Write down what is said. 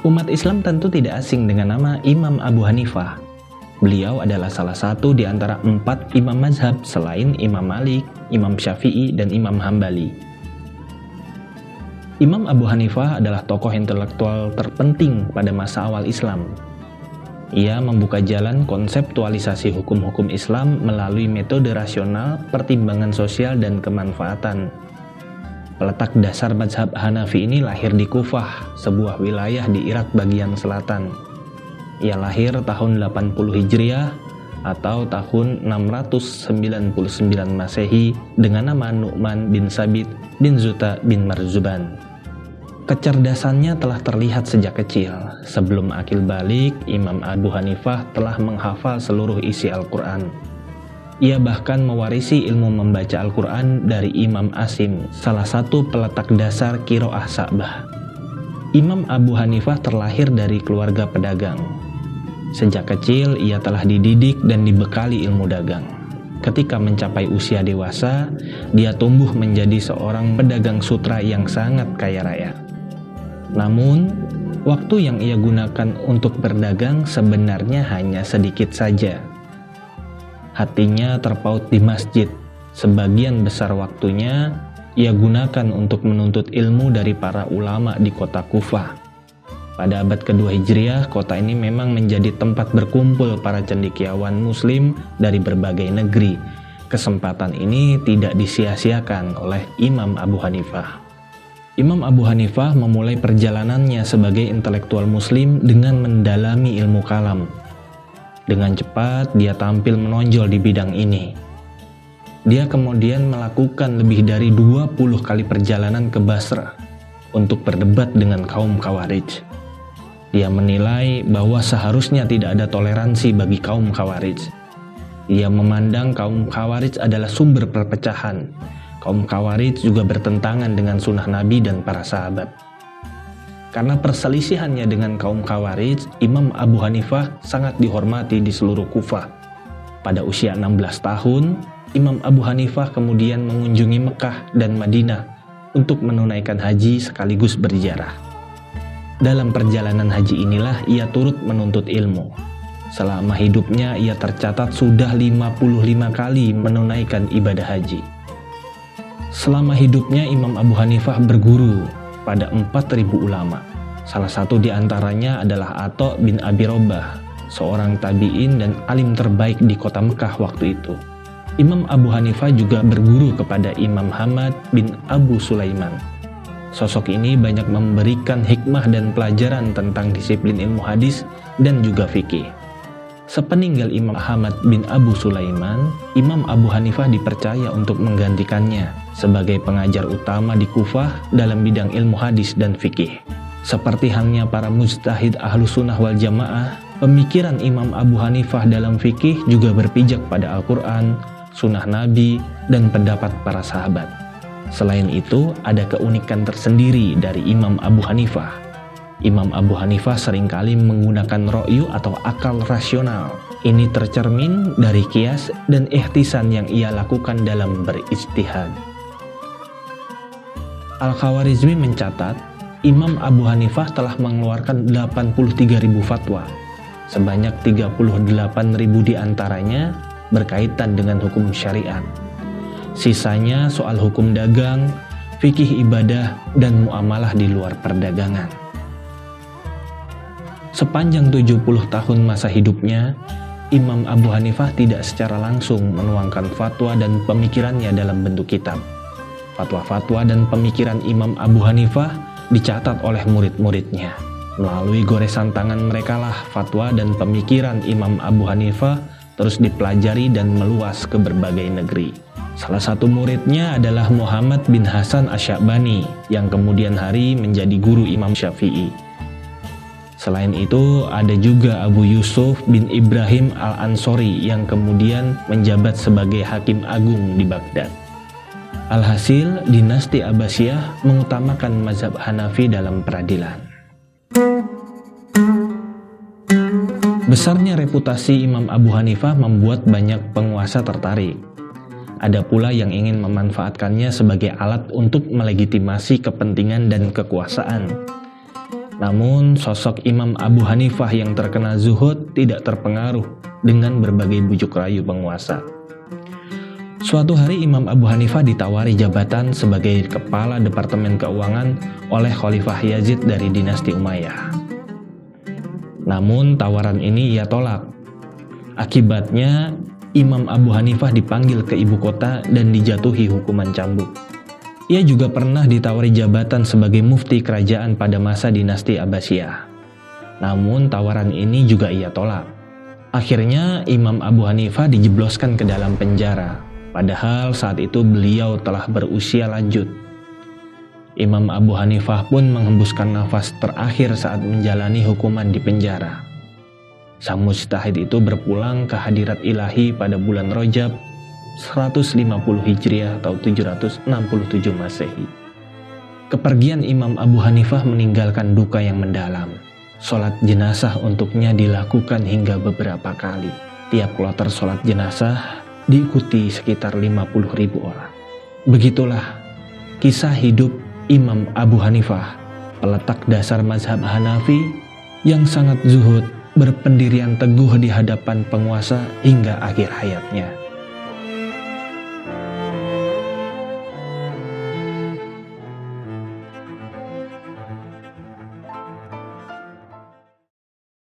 Umat Islam tentu tidak asing dengan nama Imam Abu Hanifah. Beliau adalah salah satu di antara 4 imam mazhab selain Imam Malik, Imam Syafi'i, dan Imam Hambali. Imam Abu Hanifah adalah tokoh intelektual terpenting pada masa awal Islam. Ia membuka jalan konseptualisasi hukum-hukum Islam melalui metode rasional, pertimbangan sosial, dan kemanfaatan. Peletak dasar mazhab Hanafi ini lahir di Kufah, sebuah wilayah di Irak bagian selatan. Ia lahir tahun 80 Hijriah atau tahun 699 Masehi dengan nama Nu'man bin Sabit bin Zuta bin Marzuban. Kecerdasannya telah terlihat sejak kecil. Sebelum akil balik, Imam Abu Hanifah telah menghafal seluruh isi Al-Quran. Ia bahkan mewarisi ilmu membaca Al-Quran dari Imam Asim, salah satu peletak dasar Qiraah Sa'bah. Imam Abu Hanifah terlahir dari keluarga pedagang. Sejak kecil, ia telah dididik dan dibekali ilmu dagang. Ketika mencapai usia dewasa, dia tumbuh menjadi seorang pedagang sutra yang sangat kaya raya. Namun, waktu yang ia gunakan untuk berdagang sebenarnya hanya sedikit saja. Hatinya terpaut di masjid. Sebagian besar waktunya ia gunakan untuk menuntut ilmu dari para ulama di kota Kufah. Pada abad kedua Hijriah, kota ini memang menjadi tempat berkumpul para cendekiawan muslim dari berbagai negeri. Kesempatan ini tidak disia-siakan oleh Imam Abu Hanifah. Imam Abu Hanifah memulai perjalanannya sebagai intelektual muslim dengan mendalami ilmu kalam. Dengan cepat, dia tampil menonjol di bidang ini. Dia kemudian melakukan lebih dari 20 kali perjalanan ke Basrah untuk berdebat dengan kaum Khawarij. Dia menilai bahwa seharusnya tidak ada toleransi bagi kaum Khawarij. Dia memandang kaum Khawarij adalah sumber perpecahan. Kaum Khawarij juga bertentangan dengan sunnah Nabi dan para sahabat. Karena perselisihannya dengan kaum Khawarij, Imam Abu Hanifah sangat dihormati di seluruh Kufah. Pada usia 16 tahun, Imam Abu Hanifah kemudian mengunjungi Mekah dan Madinah untuk menunaikan haji sekaligus berziarah. Dalam perjalanan haji inilah ia turut menuntut ilmu. Selama hidupnya ia tercatat sudah 55 kali menunaikan ibadah haji. Selama hidupnya Imam Abu Hanifah berguru pada 4.000 ulama. Salah satu di antaranya adalah Atha bin Abi Robah, seorang tabi'in dan alim terbaik di kota Mekah waktu itu. Imam Abu Hanifah juga berguru kepada Imam Hamad bin Abu Sulaiman. Sosok ini banyak memberikan hikmah dan pelajaran tentang disiplin ilmu hadis dan juga fikih. Sepeninggal Imam Hamad bin Abu Sulaiman, Imam Abu Hanifah dipercaya untuk menggantikannya sebagai pengajar utama di Kufah dalam bidang ilmu hadis dan fikih. Seperti halnya para mujtahid Ahlus Sunnah wal Jamaah, pemikiran Imam Abu Hanifah dalam fikih juga berpijak pada Al-Quran, sunnah Nabi, dan pendapat para sahabat. Selain itu, ada keunikan tersendiri dari Imam Abu Hanifah. Imam Abu Hanifah seringkali menggunakan ro'yu atau akal rasional. Ini tercermin dari qiyas dan ihtisan yang ia lakukan dalam berijtihad. Al-Khawarizmi mencatat, Imam Abu Hanifah telah mengeluarkan 83.000 fatwa. Sebanyak 38.000 diantaranya berkaitan dengan hukum syariat. Sisanya soal hukum dagang, fikih ibadah, dan muamalah di luar perdagangan. Sepanjang 70 tahun masa hidupnya, Imam Abu Hanifah tidak secara langsung menuangkan fatwa dan pemikirannya dalam bentuk kitab. Fatwa-fatwa dan pemikiran Imam Abu Hanifah dicatat oleh murid-muridnya. Melalui goresan tangan merekalah fatwa dan pemikiran Imam Abu Hanifah terus dipelajari dan meluas ke berbagai negeri. Salah satu muridnya adalah Muhammad bin Hasan Asy-Sya'bani yang kemudian hari menjadi guru Imam Syafi'i. Selain itu, ada juga Abu Yusuf bin Ibrahim al-Ansori yang kemudian menjabat sebagai Hakim Agung di Baghdad. Alhasil, dinasti Abbasiyah mengutamakan mazhab Hanafi dalam peradilan. Besarnya reputasi Imam Abu Hanifah membuat banyak penguasa tertarik. Ada pula yang ingin memanfaatkannya sebagai alat untuk melegitimasi kepentingan dan kekuasaan. Namun, sosok Imam Abu Hanifah yang terkenal zuhud tidak terpengaruh dengan berbagai bujuk rayu penguasa. Suatu hari Imam Abu Hanifah ditawari jabatan sebagai Kepala Departemen Keuangan oleh Khalifah Yazid dari dinasti Umayyah. Namun tawaran ini ia tolak. Akibatnya Imam Abu Hanifah dipanggil ke ibu kota dan dijatuhi hukuman cambuk. Ia juga pernah ditawari jabatan sebagai mufti kerajaan pada masa dinasti Abbasiyah. Namun tawaran ini juga ia tolak. Akhirnya Imam Abu Hanifah dijebloskan ke dalam penjara, padahal saat itu beliau telah berusia lanjut. Imam Abu Hanifah pun menghembuskan nafas terakhir saat menjalani hukuman di penjara. Sang mujtahid itu berpulang ke hadirat ilahi pada bulan Rajab 150 Hijriah atau 767 Masehi. Kepergian Imam Abu Hanifah meninggalkan duka yang mendalam. Sholat jenazah untuknya dilakukan hingga beberapa kali. Tiap kloter sholat jenazah diikuti sekitar 50.000 orang. Begitulah kisah hidup Imam Abu Hanifah, peletak dasar mazhab Hanafi yang sangat zuhud, berpendirian teguh di hadapan penguasa hingga akhir hayatnya.